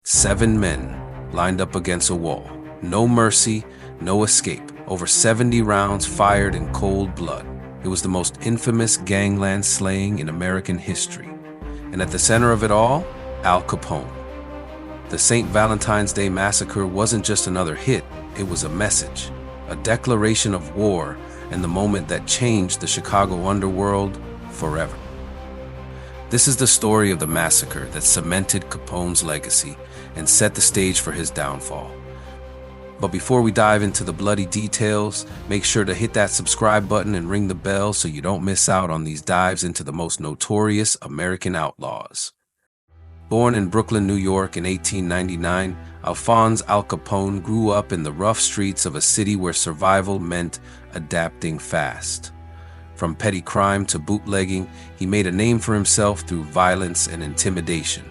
7 men lined up against a wall. No mercy, no escape. Over 70 rounds fired in cold blood. It was the most infamous gangland slaying in American history. And at the center of it all, Al Capone. The St. Valentine's Day Massacre wasn't just another hit, it was a message, a declaration of war, and the moment that changed the Chicago underworld forever. This is the story of the massacre that cemented Capone's legacy and set the stage for his downfall. But before we dive into the bloody details, make sure to hit that subscribe button and ring the bell so you don't miss out on these dives into the most notorious American outlaws. Born in Brooklyn, New York in 1899, Alphonse Al Capone grew up in the rough streets of a city where survival meant adapting fast. From petty crime to bootlegging, he made a name for himself through violence and intimidation.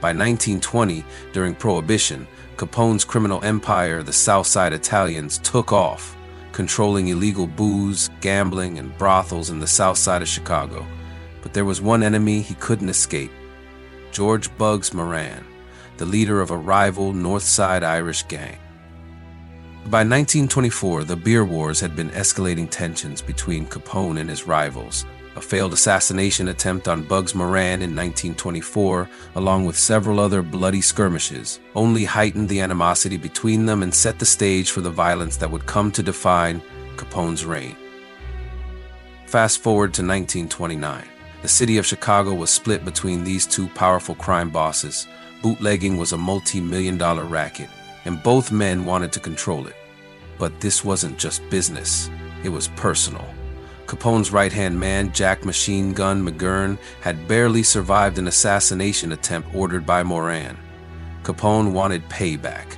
By 1920, during Prohibition, Capone's criminal empire, the Southside Italians, took off, controlling illegal booze, gambling, and brothels in the South Side of Chicago. But there was one enemy he couldn't escape: George "Bugs" Moran, the leader of a rival North Side Irish gang. By 1924, the beer wars had been escalating tensions between Capone and his rivals. A failed assassination attempt on Bugs Moran in 1924, along with several other bloody skirmishes, only heightened the animosity between them and set the stage for the violence that would come to define Capone's reign. Fast forward to 1929. The city of Chicago was split between these two powerful crime bosses. Bootlegging was a multi-million-dollar racket, and both men wanted to control it. But this wasn't just business, it was personal. Capone's right-hand man, Jack "Machine Gun" McGurn, had barely survived an assassination attempt ordered by Moran. Capone wanted payback,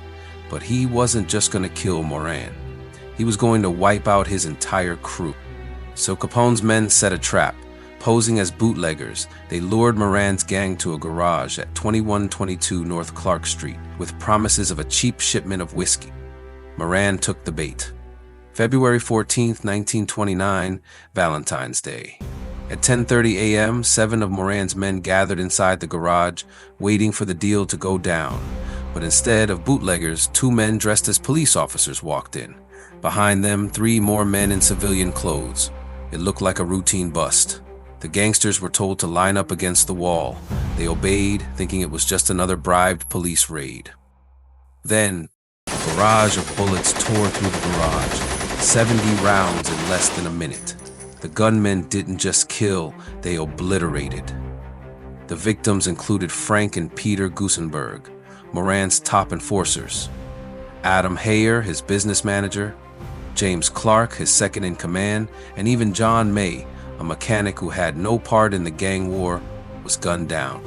but he wasn't just going to kill Moran. He was going to wipe out his entire crew. So Capone's men set a trap. Posing as bootleggers, they lured Moran's gang to a garage at 2122 North Clark Street with promises of a cheap shipment of whiskey. Moran took the bait. February 14, 1929, Valentine's Day. At 10:30 a.m., 7 of Moran's men gathered inside the garage, waiting for the deal to go down. But instead of bootleggers, 2 men dressed as police officers walked in. Behind them, 3 more men in civilian clothes. It looked like a routine bust. The gangsters were told to line up against the wall. They obeyed, thinking it was just another bribed police raid. Then, a barrage of bullets tore through the garage. 70 rounds in less than a minute. The gunmen didn't just kill, they obliterated. The victims included Frank and Peter Gusenberg, Moran's top enforcers, Adam Hayer, his business manager, James Clark, his second-in-command, and even John May, a mechanic who had no part in the gang war, was gunned down.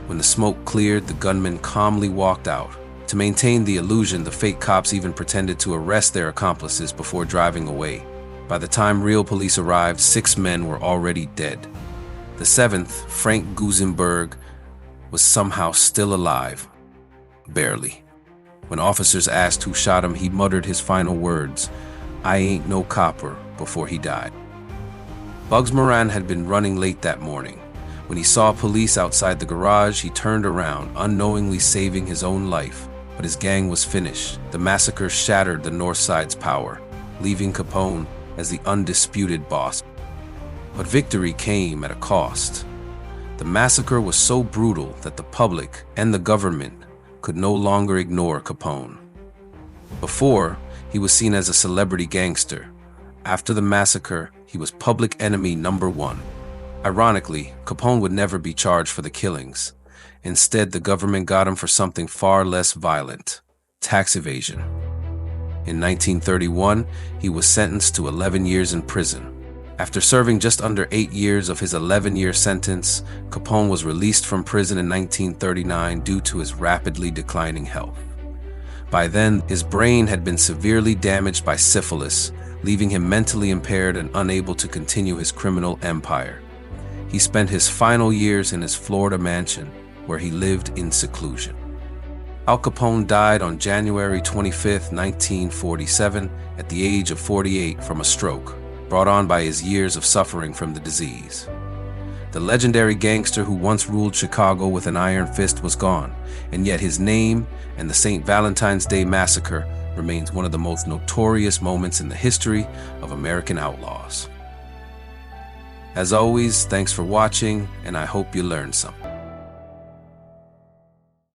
When the smoke cleared, the gunmen calmly walked out. To maintain the illusion, the fake cops even pretended to arrest their accomplices before driving away. By the time real police arrived, 6 men were already dead. The 7th, Frank Gusenberg, was somehow still alive. Barely. When officers asked who shot him, he muttered his final words, "I ain't no copper," before he died. Bugs Moran had been running late that morning. When he saw police outside the garage, he turned around, unknowingly saving his own life. But his gang was finished. The massacre shattered the North Side's power, leaving Capone as the undisputed boss. But victory came at a cost. The massacre was so brutal that the public and the government could no longer ignore Capone. Before, he was seen as a celebrity gangster. After the massacre, he was public enemy number 1. Ironically, Capone would never be charged for the killings. Instead, the government got him for something far less violent: tax evasion. In 1931, he was sentenced to 11 years in prison. After serving just under 8 years of his 11-year sentence, Capone was released from prison in 1939 due to his rapidly declining health. By then, his brain had been severely damaged by syphilis, leaving him mentally impaired and unable to continue his criminal empire. He spent his final years in his Florida mansion, where he lived in seclusion. Al Capone died on January 25, 1947, at the age of 48 from a stroke, brought on by his years of suffering from the disease. The legendary gangster who once ruled Chicago with an iron fist was gone, and yet his name and the St. Valentine's Day Massacre remains one of the most notorious moments in the history of American outlaws. As always, thanks for watching, and I hope you learned something.